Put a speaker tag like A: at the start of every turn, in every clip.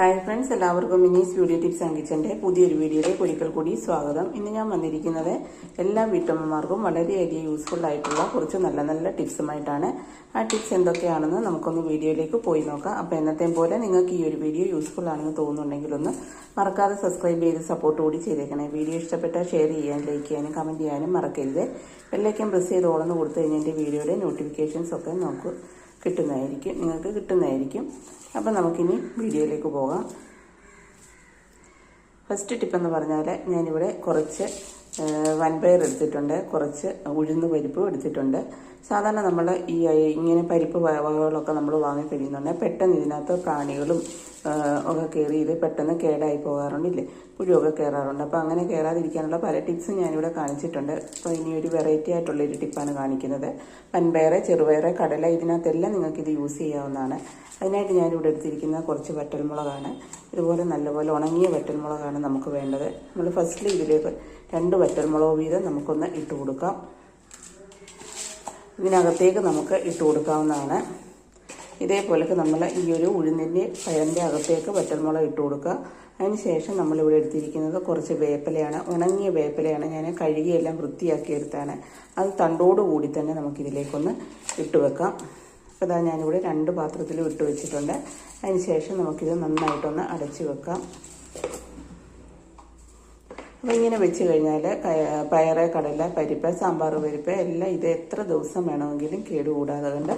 A: Hi friends, എല്ലാവർക്കും മിനീസ് beauty tips and കിച്ചൻ്റെ പുതിയൊരു വീഡിയോയിലേക്ക് ഒരിക്കൽ കൂടി സ്വാഗതം. ഇന്ന് ഞാൻ വന്നിരിക്കുന്നത് എല്ലാ വീട്ടമ്മമാർക്കും വളരെയധികം യൂസ്ഫുൾ ആയിട്ടുള്ള കുറച്ച് നല്ല നല്ല ടിപ്സുമായിട്ടാണ്. ആ ടിപ്സ് എന്തൊക്കെയാണെന്ന് നമുക്കൊന്ന് വീഡിയോയിലേക്ക് പോയി നോക്കാം. അപ്പോൾ എന്നത്തെയും പോലെ നിങ്ങൾക്ക് ഈ ഒരു വീഡിയോ യൂസ്ഫുൾ ആണെന്ന് തോന്നുന്നുണ്ടെങ്കിൽ ഒന്ന് മറക്കാതെ സബ്സ്ക്രൈബ് ചെയ്ത് സപ്പോർട്ട് കൂടി ചെയ്തേക്കണേ. വീഡിയോ ഇഷ്ടപ്പെട്ടാൽ ഷെയർ ചെയ്യാനും ലൈക്ക് ചെയ്യാനും കമൻറ്റ് ചെയ്യാനും മറക്കരുത്. ബെല്ലൈക്കൻ പ്രസ് ചെയ്ത് ഓളന്ന് കൊടുത്തു കഴിഞ്ഞാൽ എൻ്റെ വീഡിയോയുടെ നോട്ടിഫിക്കേഷൻസ് ഒക്കെ നിങ്ങൾക്ക് കിട്ടുന്നതായിരിക്കും. അപ്പം നമുക്കിനി വീഡിയോയിലേക്ക് പോകാം. ഫസ്റ്റ് ടിപ്പെന്ന് പറഞ്ഞാൽ ഞാനിവിടെ കുറച്ച് വൻപയർ എടുത്തിട്ടുണ്ട്, കുറച്ച് ഉഴുന്ന് പരിപ്പും എടുത്തിട്ടുണ്ട്. സാധാരണ നമ്മൾ ഇങ്ങനെ പരിപ്പ് വകകളൊക്കെ നമ്മൾ വാങ്ങിക്കഴിയുന്നുണ്ട്. പെട്ടെന്ന് ഇതിനകത്ത് പ്രാണികളും ഒക്കെ കയറി ഇത് പെട്ടെന്ന് കേടായി പോകാറുണ്ടില്ലേ, പുഴുവൊക്കെ കയറാറുണ്ട്. അപ്പോൾ അങ്ങനെ കയറാതിരിക്കാനുള്ള പല ടിപ്സും ഞാനിവിടെ കാണിച്ചിട്ടുണ്ട്. അപ്പോൾ ഇനി ഒരു വെറൈറ്റി ആയിട്ടുള്ളൊരു ടിപ്പാണ് കാണിക്കുന്നത്. വൻപയർ, ചെറുപയർ, കടല, ഇതിനകത്തെല്ലാം നിങ്ങൾക്കിത് യൂസ് ചെയ്യാവുന്നതാണ്. അതിനായിട്ട് ഞാനിവിടെ എടുത്തിരിക്കുന്നത് കുറച്ച് വറ്റൽമുളകാണ്. ഇതുപോലെ നല്ലപോലെ ഉണങ്ങിയ വറ്റൽമുളകാണ് നമുക്ക് വേണ്ടത്. നമ്മൾ ഫസ്റ്റിൽ ഇതിലേക്ക് 2 വറ്റൽമുളക് വീതം നമുക്കൊന്ന് ഇട്ട് കൊടുക്കാം. ഇതിനകത്തേക്ക് നമുക്ക് ഇട്ട് കൊടുക്കാവുന്നതാണ്. ഇതേപോലൊക്കെ നമ്മൾ ഈ ഒരു ഉഴുന്നിൻ്റെ പഴൻ്റെ അകത്തേക്ക് വറ്റൽമുളക് ഇട്ട് കൊടുക്കുക. അതിനുശേഷം നമ്മളിവിടെ എടുത്തിരിക്കുന്നത് കുറച്ച് വേപ്പിലയാണ്, ഉണങ്ങിയ വേപ്പിലയാണ്. ഞാൻ കഴുകിയെല്ലാം വൃത്തിയാക്കി എടുത്താണ്. അത് തണ്ടോടുകൂടി തന്നെ നമുക്കിതിലേക്കൊന്ന് ഇട്ട് വെക്കാം. അപ്പോൾ ഇതാ ഞാനിവിടെ 2 പാത്രത്തിലും ഇട്ട് വെച്ചിട്ടുണ്ട്. അതിനുശേഷം നമുക്കിത് നന്നായിട്ടൊന്ന് അടച്ച് വെക്കാം. അപ്പോൾ ഇങ്ങനെ വെച്ച് കഴിഞ്ഞാൽ പയറ്, കടല, പരിപ്പ്, സാമ്പാർ പരിപ്പ് എല്ലാം ഇത് എത്ര ദിവസം വേണമെങ്കിലും കേടുകൂടാതെ കൊണ്ട്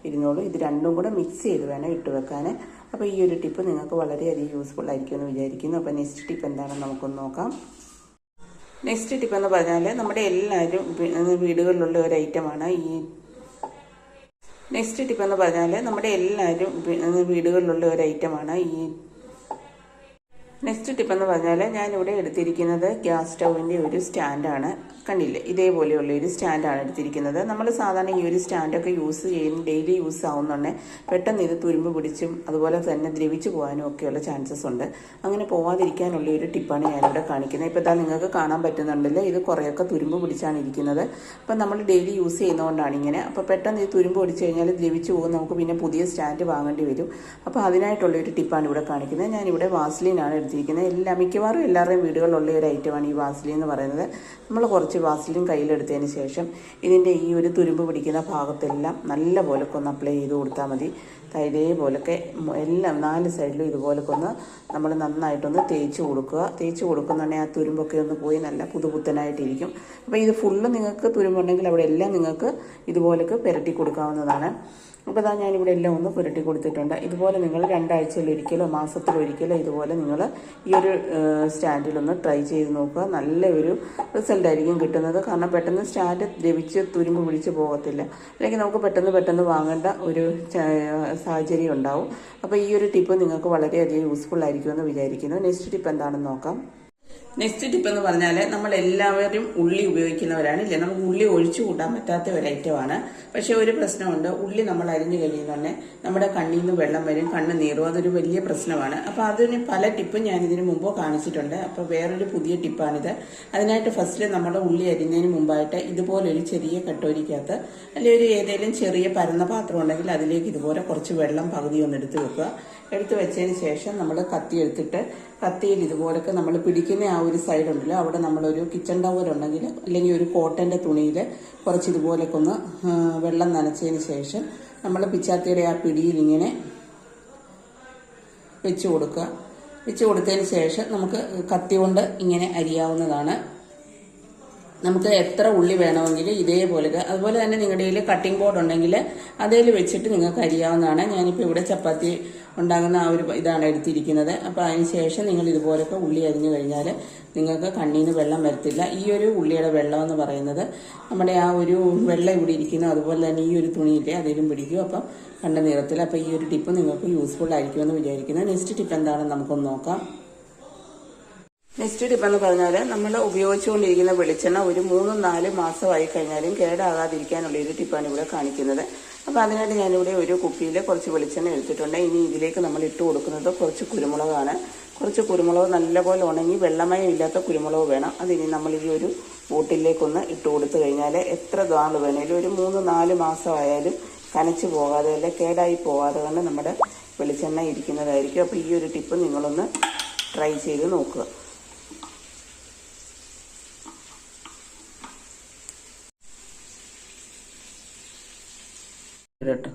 A: ഇരുന്നോളൂ. ഇത് രണ്ടും കൂടെ മിക്സ് ചെയ്ത് വേണം ഇട്ട് വെക്കാൻ. അപ്പോൾ ഈ ഒരു ടിപ്പ് നിങ്ങൾക്ക് വളരെയധികം യൂസ്ഫുൾ ആയിരിക്കുമെന്ന് വിചാരിക്കുന്നു. അപ്പോൾ നെക്സ്റ്റ് ടിപ്പ് എന്താണെന്ന് നമുക്കൊന്ന് നോക്കാം. നെക്സ്റ്റ് ടിപ്പ് എന്ന് പറഞ്ഞാൽ നമ്മുടെ എല്ലാവരും വീടുകളിലുള്ള ഒരു ഐറ്റമാണ് ഈ നെക്സ്റ്റ് ടിപ്പ് എന്ന് പറഞ്ഞാൽ നമ്മുടെ എല്ലാവരും വീടുകളിലുള്ള ഒരു ഐറ്റമാണ് ഈ നെക്സ്റ്റ് ടിപ്പ് എന്ന് പറഞ്ഞാൽ ഞാനിവിടെ എടുത്തിരിക്കുന്നത് ഗ്യാസ് സ്റ്റൗവിൻ്റെ ഒരു സ്റ്റാൻഡാണ്. കണ്ടില്ലേ, ഇതേപോലെയുള്ള ഒരു സ്റ്റാൻഡാണ് എടുത്തിരിക്കുന്നത്. നമ്മൾ സാധാരണ ഈ ഒരു സ്റ്റാൻഡൊക്കെ യൂസ് ചെയ്യുന്ന ഡെയിലി യൂസ് ആവുന്നുണ്ട്. പെട്ടെന്ന് ഇത് തുരുമ്പ് പിടിച്ചും അതുപോലെ തന്നെ ദ്രവിച്ചു പോകാനും ഒക്കെയുള്ള ചാൻസസ് ഉണ്ട്. അങ്ങനെ പോവാതിരിക്കാനുള്ള ഒരു ടിപ്പാണ് ഞാനിവിടെ കാണിക്കുന്നത്. ഇപ്പോൾ ഇതാ നിങ്ങൾക്ക് കാണാൻ പറ്റുന്നുണ്ടല്ലോ, ഇത് കുറേയൊക്കെ തുരുമ്പ് പിടിച്ചാണ് ഇരിക്കുന്നത്. അപ്പം നമ്മൾ ഡെയിലി യൂസ് ചെയ്യുന്നതുകൊണ്ടാണ് ഇങ്ങനെ. അപ്പോൾ പെട്ടെന്ന് ഇത് തുരുമ്പ് പിടിച്ച് കഴിഞ്ഞാൽ ദ്രവിച്ചു പോകും, നമുക്ക് പിന്നെ പുതിയ സ്റ്റാൻഡ് വാങ്ങേണ്ടി വരും. അപ്പോൾ അതിനായിട്ടുള്ളൊരു ടിപ്പാണ് ഇവിടെ കാണിക്കുന്നത്. ഞാനിവിടെ വാസ്ലിനാണ് എടുത്തിരിക്കുന്നത്. മിക്കവാറും എല്ലാവരുടെയും വീടുകളിലുള്ള ഒരു ഐറ്റമാണ് ഈ വാസ്ലിൻ എന്ന് പറയുന്നത്. നമ്മൾ കുറച്ച് വാസ്ലിൻ കയ്യിലെടുത്തതിന് ശേഷം ഇതിൻ്റെ ഈ ഒരു തുരുമ്പ് പിടിക്കുന്ന ഭാഗത്തെല്ലാം നല്ല പോലൊക്കെ ഒന്ന് അപ്ലൈ ചെയ്ത് കൊടുത്താൽ മതി. ഇതേപോലൊക്കെ എല്ലാം 4 സൈഡിലും ഇതുപോലൊക്കെ ഒന്ന് നമ്മൾ നന്നായിട്ടൊന്ന് തേച്ച് കൊടുക്കുന്നുണ്ടെങ്കിൽ ആ തുരുമ്പൊക്കെ ഒന്ന് പോയി നല്ല പുതുപുത്തനായിട്ടിരിക്കും. അപ്പോൾ ഇത് ഫുള്ള് നിങ്ങൾക്ക് തുരുമ്പുണ്ടെങ്കിൽ അവിടെ എല്ലാം നിങ്ങൾക്ക് ഇതുപോലൊക്കെ പുരട്ടി കൊടുക്കാവുന്നതാണ്. അപ്പോൾ ഇതാ ഞാനിവിടെ എല്ലാം ഒന്ന് പുരട്ടി കൊടുത്തിട്ടുണ്ട്. ഇതുപോലെ നിങ്ങൾ 2 ആഴ്ചയിലൊരിക്കലോ മാസത്തിലൊരിക്കലോ ഇതുപോലെ നിങ്ങൾ ഈ ഒരു സ്റ്റാൻഡിലൊന്ന് ട്രൈ ചെയ്ത് നോക്കുക. നല്ലൊരു റിസൾട്ടായിരിക്കും കിട്ടുന്നത്. കാരണം പെട്ടെന്ന് സ്റ്റാൻഡ് ദ്രവിച്ച് തുരുമ്പ് പിടിച്ച് പോകത്തില്ല. അല്ലെങ്കിൽ നമുക്ക് പെട്ടെന്ന് വാങ്ങേണ്ട ഒരു സാഹചര്യം ഉണ്ടാവും. അപ്പോൾ ഈ ഒരു ടിപ്പ് നിങ്ങൾക്ക് വളരെയധികം യൂസ്ഫുൾ ആയിരിക്കുമെന്ന് വിചാരിക്കുന്നു. നെക്സ്റ്റ് ടിപ്പ് എന്താണെന്ന് നോക്കാം. നെക്സ്റ്റ് ടിപ്പ് എന്ന് പറഞ്ഞാൽ നമ്മൾ എല്ലാവരും ഉള്ളി ഉപയോഗിക്കുന്നവരാണ് ഇല്ലേ, നമുക്ക് ഉള്ളി ഒഴിച്ചു കൂട്ടാൻ പറ്റാത്ത ഒരു ഐറ്റമാണ്. പക്ഷേ ഒരു പ്രശ്നമുണ്ട്, ഉള്ളി നമ്മൾ അരിഞ്ഞു കഴിയുന്നുണ്ടെ നമ്മുടെ കണ്ണിൽ നിന്ന് വെള്ളം വരും, കണ്ണ് നീറും, അതൊരു വലിയ പ്രശ്നമാണ്. അപ്പോൾ അതിന് പല ടിപ്പും ഞാൻ ഇതിന് മുമ്പ് കാണിച്ചിട്ടുണ്ട്. അപ്പോൾ വേറൊരു പുതിയ ടിപ്പാണിത്. അതിനായിട്ട് ഫസ്റ്റിൽ നമ്മൾ ഉള്ളി അരിഞ്ഞതിന് മുമ്പായിട്ട് ഇതുപോലൊരു ചെറിയ കട്ടോരിക്കകത്ത് അല്ലെങ്കിൽ ഒരു ഏതെങ്കിലും ചെറിയ പരന്ന പാത്രം ഉണ്ടെങ്കിൽ അതിലേക്ക് ഇതുപോലെ കുറച്ച് വെള്ളം പകുതി ഒന്ന് എടുത്ത് വെക്കുക. എടുത്ത് വെച്ചതിന് ശേഷം നമ്മൾ കത്തിയിൽ ഇതുപോലൊക്കെ നമ്മൾ പിടിക്കുന്ന ആ ഒരു സൈഡ് ഉണ്ടല്ലോ, അവിടെ നമ്മളൊരു കിച്ചൺ ടവൽ ഉണ്ടെങ്കിൽ അല്ലെങ്കിൽ ഒരു കോട്ടൻ്റെ തുണിയിൽ കുറച്ച് ഇതുപോലൊക്കെ ഒന്ന് വെള്ളം നനച്ചതിന് ശേഷം നമ്മൾ പിച്ചാത്തിയുടെ ആ പിടിയിൽ ഇങ്ങനെ വെച്ച് കൊടുത്തതിന് ശേഷം നമുക്ക് കത്തി കൊണ്ട് ഇങ്ങനെ അരിയാവുന്നതാണ്. നമുക്ക് എത്ര ഉള്ളി വേണമെങ്കിൽ ഇതേപോലെ, അതുപോലെ തന്നെ നിങ്ങളുടെ കയ്യിൽ കട്ടിംഗ് ബോർഡ് ഉണ്ടെങ്കിൽ അതിൽ വെച്ചിട്ട് നിങ്ങൾക്ക് അരിയാവുന്നതാണ്. ഞാനിപ്പോൾ ഇവിടെ ചപ്പാത്തി ഉണ്ടാകുന്ന ആ ഒരു ഇതാണ് എടുത്തിരിക്കുന്നത്. അപ്പോൾ അതിന് ശേഷം നിങ്ങൾ ഇതുപോലൊക്കെ ഉള്ളി അരിഞ്ഞു കഴിഞ്ഞാൽ നിങ്ങൾക്ക് കണ്ണിൽ നിന്ന് വെള്ളം വരത്തില്ല. ഈ ഒരു ഉള്ളിയുടെ വെള്ളം എന്ന് പറയുന്നത് നമ്മുടെ ആ ഒരു വെള്ളം ഇവിടെ ഇരിക്കുന്നു, അതുപോലെ തന്നെ ഈ ഒരു തുണിയില്ലേ അതിലും പിടിക്കും, അപ്പം കണ്ണ് നീറത്തില്ല. അപ്പോൾ ഈ ഒരു ടിപ്പ് നിങ്ങൾക്ക് യൂസ്ഫുൾ ആയിരിക്കുമെന്ന് വിചാരിക്കുന്നു. നെക്സ്റ്റ് ടിപ്പ് എന്താണെന്ന് നമുക്കൊന്ന് നോക്കാം. നെക്സ്റ്റ് ടിപ്പ് എന്ന് പറഞ്ഞാൽ നമ്മൾ ഉപയോഗിച്ചുകൊണ്ടിരിക്കുന്ന വെളിച്ചെണ്ണ ഒരു 3-4 മാസമായി കഴിഞ്ഞാലും കേടാകാതിരിക്കാനുള്ള ഒരു ടിപ്പാണ് ഇവിടെ കാണിക്കുന്നത്. അപ്പോൾ അതിനായിട്ട് ഞാനിവിടെ ഒരു കുപ്പിയിൽ കുറച്ച് വെളിച്ചെണ്ണ എടുത്തിട്ടുണ്ട്. ഇനി ഇതിലേക്ക് നമ്മൾ ഇട്ട് കൊടുക്കുന്നത് കുറച്ച് കുരുമുളകാണ്. കുറച്ച് കുരുമുളക് നല്ലപോലെ ഉണങ്ങി വെള്ളമയം ഇല്ലാത്ത കുരുമുളക് വേണം. അതിനി നമ്മൾ ഈ ഒരു ബോട്ടിലേക്കൊന്ന് ഇട്ട് കൊടുത്തു കഴിഞ്ഞാൽ എത്ര നാൾ വേണേലും ഒരു 3-4 മാസമായാലും കനച്ചു പോകാതെ അല്ലെ കേടായി പോകാതെ കൊണ്ട് നമ്മുടെ വെളിച്ചെണ്ണ ഇരിക്കുന്നതായിരിക്കും. അപ്പോൾ ഈ ഒരു ടിപ്പ് നിങ്ങളൊന്ന് ട്രൈ ചെയ്ത് നോക്കുക. കേട്ടോ.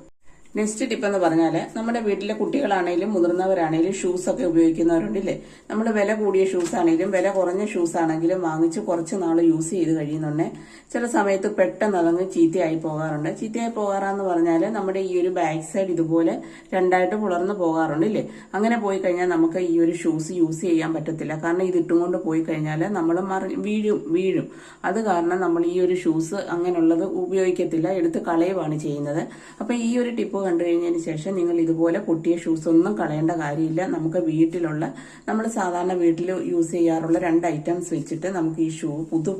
A: നെക്സ്റ്റ് ടിപ്പ് എന്ന് പറഞ്ഞാൽ നമ്മുടെ വീട്ടിലെ കുട്ടികളാണെങ്കിലും മുതിർന്നവരാണെങ്കിലും ഷൂസ് ഒക്കെ ഉപയോഗിക്കുന്നവരുണ്ടല്ലേ. നമ്മൾ വില കൂടിയ ഷൂസ് ആണെങ്കിലും വില കുറഞ്ഞ ഷൂസ് ആണെങ്കിലും വാങ്ങിച്ച് കുറച്ച് നാൾ യൂസ് ചെയ്ത് കഴിയുന്നുണ്ട് ചില സമയത്ത് പെട്ടെന്ന് അതങ്ങ് ചീത്തയായി പോകാറുണ്ട്. ചീത്തയായി പോകാറാന്ന് പറഞ്ഞാൽ നമ്മുടെ ഈ ഒരു ബാക്ക് സൈഡ് ഇതുപോലെ രണ്ടായിട്ട് പുലർന്ന് പോകാറുണ്ടല്ലേ. അങ്ങനെ പോയി കഴിഞ്ഞാൽ നമുക്ക് ഈ ഒരു ഷൂസ് യൂസ് ചെയ്യാൻ പറ്റത്തില്ല. കാരണം ഇത് ഇട്ടും കൊണ്ട് പോയി കഴിഞ്ഞാൽ നമ്മൾ വീഴും. അത് കാരണം നമ്മൾ ഈ ഒരു ഷൂസ് അങ്ങനെയുള്ളത് ഉപയോഗിക്കത്തില്ല, എടുത്ത് കളയുവാണ് ചെയ്യുന്നത്. അപ്പൊ ഈ ഒരു ടിപ്പ് കണ്ടു കഴിഞ്ഞതിന് ശേഷം നിങ്ങൾ ഇതുപോലെ പൊട്ടിയ ഷൂസ് ഒന്നും കളയേണ്ട കാര്യമില്ല. നമുക്ക് വീട്ടിലുള്ള നമ്മൾ സാധാരണ വീട്ടിൽ യൂസ് ചെയ്യാറുള്ള 2 ഐറ്റംസ് വെച്ചിട്ട് നമുക്ക് ഈ ഷൂ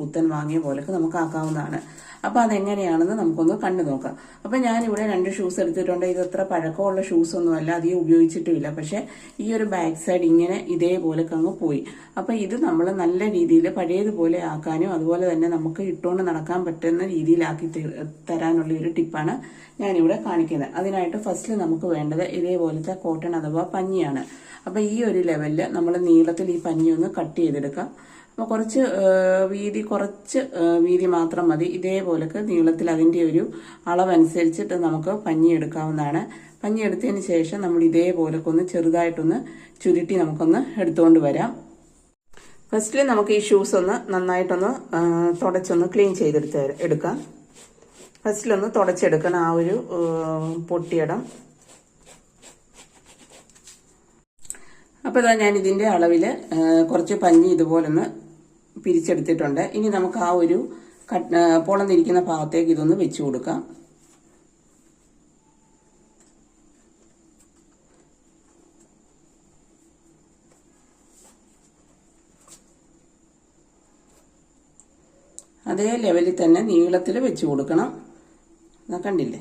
A: പുത്തൻ വാങ്ങിയ പോലൊക്കെ നമുക്ക് ആക്കാവുന്നതാണ്. അപ്പൊ അതെങ്ങനെയാണെന്ന് നമുക്കൊന്ന് കണ്ടു നോക്കാം. അപ്പൊ ഞാനിവിടെ 2 ഷൂസ് എടുത്തിട്ടുണ്ട്. ഇത് അത്ര പഴക്കമുള്ള ഷൂസ് ഒന്നുമല്ല, അധികം ഉപയോഗിച്ചിട്ടുമില്ല. പക്ഷെ ഈ ഒരു ബാക്ക് സൈഡ് ഇങ്ങനെ ഇതേപോലെ അങ്ങ് പോയി. അപ്പൊ ഇത് നമ്മൾ നല്ല രീതിയിൽ പഴയതുപോലെ ആക്കാനും അതുപോലെ തന്നെ നമുക്ക് ഇട്ടുകൊണ്ട് നടക്കാൻ പറ്റുന്ന രീതിയിലാക്കി തരാനുള്ള ഒരു ടിപ്പാണ് ഞാനിവിടെ കാണിക്കുന്നത്. അതിനായിട്ട് ഫസ്റ്റ് നമുക്ക് വേണ്ടത് ഇതേപോലത്തെ കോട്ടൺ അഥവാ പഞ്ഞിയാണ്. അപ്പൊ ഈ ഒരു ലെവലിൽ നമ്മൾ നീളത്തിൽ ഈ പഞ്ഞി ഒന്ന് കട്ട് ചെയ്തെടുക്കാം. അപ്പോൾ കുറച്ച് വീതി മാത്രം മതി. ഇതേപോലൊക്കെ നീളത്തിൽ അതിൻ്റെ ഒരു അളവനുസരിച്ചിട്ട് നമുക്ക് പഞ്ഞി എടുക്കാവുന്നതാണ്. പഞ്ഞി എടുത്തതിന് ശേഷം നമ്മൾ ഇതേപോലൊക്കെ ഒന്ന് ചെറുതായിട്ടൊന്ന് ചുരുട്ടി നമുക്കൊന്ന് എടുത്തുകൊണ്ട് വരാം. ഫസ്റ്റിൽ നമുക്ക് ഈ ഷൂസ് ഒന്ന് നന്നായിട്ടൊന്ന് തുടച്ചൊന്ന് ക്ലീൻ എടുക്കാം. ഫസ്റ്റിലൊന്ന് തുടച്ചെടുക്കണം ആ ഒരു പൊട്ടിയിടം. അപ്പോൾ ഇതാ ഞാൻ ഇതിൻ്റെ അളവിൽ കുറച്ച് പഞ്ഞി ഇതുപോലൊന്ന് പിരിച്ചെടുത്തിട്ടുണ്ട്. ഇനി നമുക്ക് ആ ഒരു പൊളന്നിരിക്കുന്ന ഭാഗത്തേക്ക് ഇതൊന്ന് വെച്ചു കൊടുക്കാം. അതേ ലെവലിൽ തന്നെ നീളത്തിൽ വെച്ച് കൊടുക്കണം. കണ്ടില്ലേ?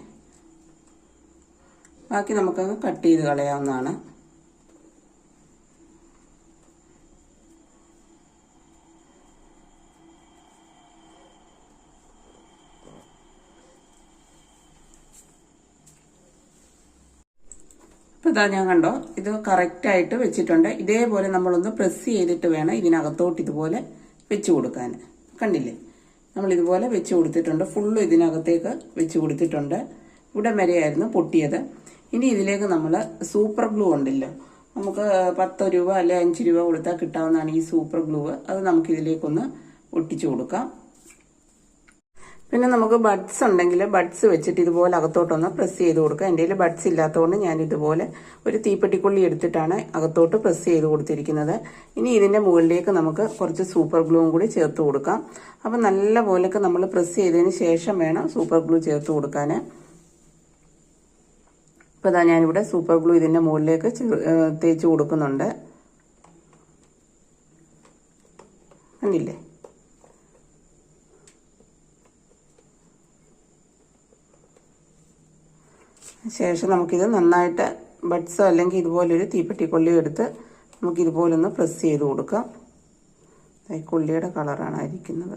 A: ബാക്കി നമുക്കങ്ങ് കട്ട് ചെയ്ത് കളയാവുന്നതാണ്. അപ്പോൾ ഇതാ ഞാൻ കണ്ടോ, ഇത് കറക്റ്റായിട്ട് വെച്ചിട്ടുണ്ട്. ഇതേപോലെ നമ്മളൊന്ന് പ്രസ് ചെയ്തിട്ട് വേണം ഇതിനകത്തോട്ട് ഇതുപോലെ വെച്ച് കൊടുക്കാൻ. കണ്ടില്ലേ? നമ്മൾ ഇതുപോലെ വെച്ച് കൊടുത്തിട്ടുണ്ട്. ഫുള്ളും ഇതിനകത്തേക്ക് വെച്ച് കൊടുത്തിട്ടുണ്ട്. ഇവിടെ വരെയായിരുന്നു പൊട്ടിയത്. ഇനി ഇതിലേക്ക് നമ്മൾ സൂപ്പർ ഗ്ലൂ ഉണ്ടല്ലോ, നമുക്ക് 10 രൂപ അല്ലെ 5 രൂപ കൊടുത്താൽ കിട്ടാവുന്നതാണ് ഈ സൂപ്പർ ഗ്ലൂ. അത് നമുക്കിതിലേക്കൊന്ന് ഒട്ടിച്ചു കൊടുക്കാം. പിന്നെ നമുക്ക് ബഡ്സ് ഉണ്ടെങ്കിൽ ബഡ്സ് വെച്ചിട്ട് ഇതുപോലെ അകത്തോട്ടൊന്ന് പ്രസ് ചെയ്ത് കൊടുക്കുക. എൻ്റെ കയ്യിൽ ബഡ്സ് ഇല്ലാത്തതുകൊണ്ട് ഞാൻ ഇതുപോലെ ഒരു തീപ്പെട്ടിക്കൊള്ളി എടുത്തിട്ടാണ് അകത്തോട്ട് പ്രസ് ചെയ്ത് കൊടുത്തിരിക്കുന്നത്. ഇനി ഇതിൻ്റെ മുകളിലേക്ക് നമുക്ക് കുറച്ച് സൂപ്പർ ഗ്ലൂവും കൂടി ചേർത്ത് കൊടുക്കാം. അപ്പം നല്ല പോലെയൊക്കെ നമ്മൾ പ്രസ് ചെയ്തതിന് ശേഷം വേണം സൂപ്പർ ഗ്ലൂ ചേർത്ത് കൊടുക്കാൻ. ഇപ്പോൾ ഇതാ ഞാനിവിടെ സൂപ്പർ ഗ്ലൂ ഇതിൻ്റെ മുകളിലേക്ക് തേച്ച് കൊടുക്കുന്നുണ്ട്. കണ്ടില്ലേ? ശേഷം നമുക്കിത് നന്നായിട്ട് ബഡ്സോ അല്ലെങ്കിൽ ഇതുപോലൊരു തീപ്പെട്ടിക്കൊള്ളിയോ എടുത്ത് നമുക്കിതുപോലൊന്ന് പ്രസ് ചെയ്ത് കൊടുക്കാം. ഈ കൊള്ളിയുടെ കളറാണ് ഇരിക്കുന്നത്.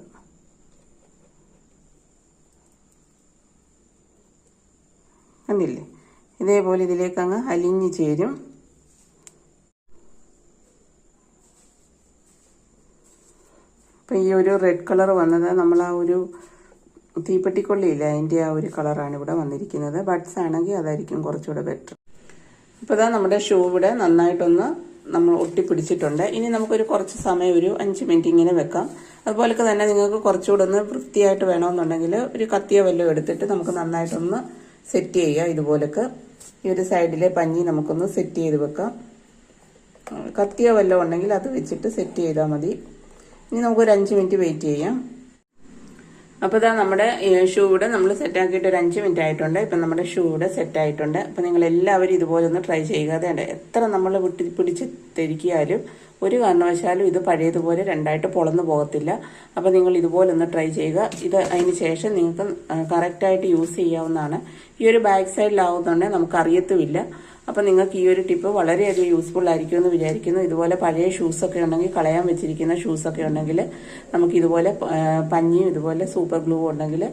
A: കണ്ടില്ലേ? ഇതേപോലെ ഇതിലേക്ക് അങ്ങ് അലിഞ്ഞു ചേരും. അപ്പം ഈ ഒരു റെഡ് കളർ വന്നത് നമ്മൾ ആ ഒരു തീപ്പെട്ടിക്കൊള്ളിയില്ല, അതിൻ്റെ ആ ഒരു കളറാണ് ഇവിടെ വന്നിരിക്കുന്നത്. ബഡ്സ് ആണെങ്കിൽ അതായിരിക്കും കുറച്ചുകൂടെ ബെറ്റർ. അപ്പോൾ ഇതാ നമ്മുടെ ഷൂ ഇവിടെ നന്നായിട്ടൊന്ന് നമ്മൾ ഒട്ടിപ്പിടിച്ചിട്ടുണ്ട്. ഇനി നമുക്കൊരു കുറച്ച് സമയം ഒരു 5 മിനിറ്റ് ഇങ്ങനെ വെക്കാം. അതുപോലൊക്കെ തന്നെ നിങ്ങൾക്ക് കുറച്ചുകൂടെ ഒന്ന് വൃത്തിയായിട്ട് വേണമെന്നുണ്ടെങ്കിൽ ഒരു കത്തിയോ വല്ലതും എടുത്തിട്ട് നമുക്ക് നന്നായിട്ടൊന്ന് സെറ്റ് ചെയ്യാം. ഇതുപോലൊക്കെ ഈ ഒരു സൈഡിലെ പഞ്ഞി നമുക്കൊന്ന് സെറ്റ് ചെയ്ത് വെക്കാം. കത്തിയോ വല്ലതും ഉണ്ടെങ്കിൽ അത് വെച്ചിട്ട് സെറ്റ് ചെയ്താൽ മതി. ഇനി നമുക്കൊരു 5 മിനിറ്റ് വെയിറ്റ് ചെയ്യാം. അപ്പോൾ ഇതാ നമ്മുടെ ഷൂ ഇവിടെ നമ്മൾ സെറ്റാക്കിയിട്ട് ഒരു 5 മിനിറ്റ് ആയിട്ടുണ്ട്. ഇപ്പം നമ്മുടെ ഷൂ ഇവിടെ സെറ്റായിട്ടുണ്ട്. അപ്പോൾ നിങ്ങൾ എല്ലാവരും ഇതുപോലെ ഒന്ന് ട്രൈ ചെയ്യുക. അതേണ്ട എത്ര നമ്മൾ പിടിച്ച് തിരിക്കിയാലും ഒരു കാരണവശാലും ഇത് പഴയതുപോലെ രണ്ടായിട്ട് പൊളന്നു പോകത്തില്ല. അപ്പോൾ നിങ്ങൾ ഇതുപോലെ ഒന്ന് ട്രൈ ചെയ്യുക. ഇത് അതിന് ശേഷം നിങ്ങൾക്ക് കറക്റ്റായിട്ട് യൂസ് ചെയ്യാവുന്നതാണ്. ഈ ഒരു ബാക്ക് സൈഡിലാവുന്നുണ്ടെങ്കിൽ നമുക്ക് അറിയത്തുമില്ല. അപ്പോൾ നിങ്ങൾക്ക് ഈ ഒരു ടിപ്പ് വളരെയധികം യൂസ്ഫുൾ ആയിരിക്കുമെന്ന് വിചാരിക്കുന്നു. ഇതുപോലെ പഴയ ഷൂസൊക്കെ ഉണ്ടെങ്കിൽ, കളയാൻ വെച്ചിരിക്കുന്ന ഷൂസൊക്കെ ഉണ്ടെങ്കിൽ നമുക്ക് ഇതുപോലെ പഞ്ഞിയും ഇതുപോലെ സൂപ്പർ ഗ്ലൂ ഉണ്ടെങ്കിൽ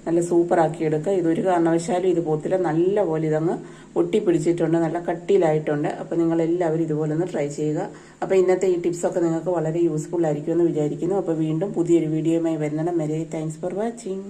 A: നല്ല സൂപ്പർ ആക്കി എടുക്കുക. ഇതൊരു കാരണവശാലും ഇത് പോത്തില്ല, നല്ലപോലെ ഇതങ്ങ് ഒട്ടിപ്പിടിച്ചിട്ടുണ്ട്, നല്ല കട്ടിയിലായിട്ടുണ്ട്. അപ്പോൾ നിങ്ങളെല്ലാവരും ഇതുപോലെ ഒന്ന് ട്രൈ ചെയ്യുക. അപ്പോൾ ഇന്നത്തെ ഈ ടിപ്സൊക്കെ നിങ്ങൾക്ക് വളരെ യൂസ്ഫുൾ ആയിരിക്കുമെന്ന് വിചാരിക്കുന്നു. അപ്പോൾ വീണ്ടും പുതിയൊരു വീഡിയോയുമായി വരുന്നിടം വരെ താങ്ക്സ് ഫോർ വാച്ചിങ്.